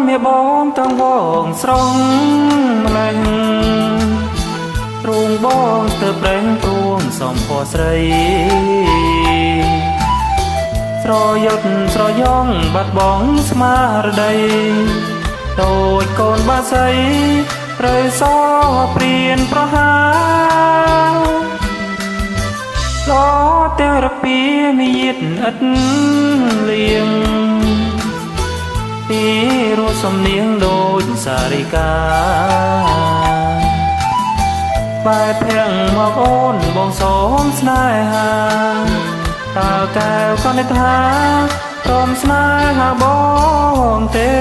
មេបងទាំងបងស្រងម្លេះទ្រូងបងទៅប្រេងព្រួងសំផស្រីស្រយុតស្រយ៉ងបាត់បងស្មារតីដូចកូនបាសីត្រូវសព្រៀនប្រហាឡតែរពីមាយាទឥតលៀងពីរសសំនៀងដូចសារិកាបែបភាំងមកអូនបងសូមស្នេហាតើកែវក៏នឹកថាព្រមស្នេហាបងទេ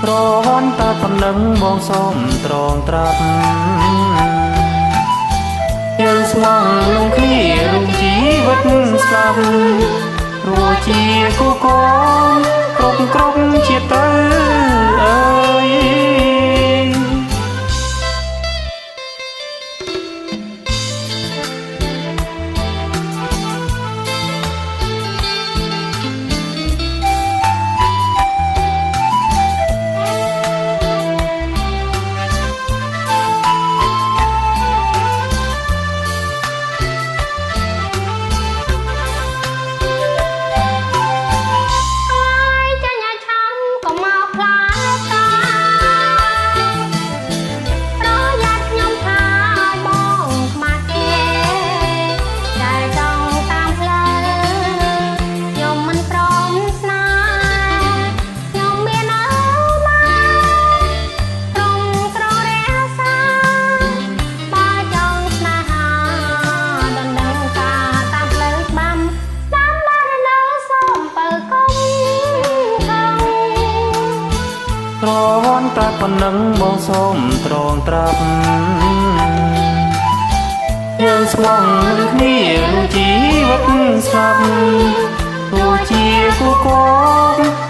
ក្រហនតែប៉ុណ្ណឹងបងសូមត្រងត្រាប់យើងស្មងលងគ្នារួមជីវិតស្លាប់ព្រោះជាគូកងគ្រប់ជាទៅអើយក្រហនតែប៉ុណ្ណឹងបងសូមត្រងត្រាប់យើងស្មងនឹងគ្នារួមជីវិតស្លាប់ព្រោះជាគូកង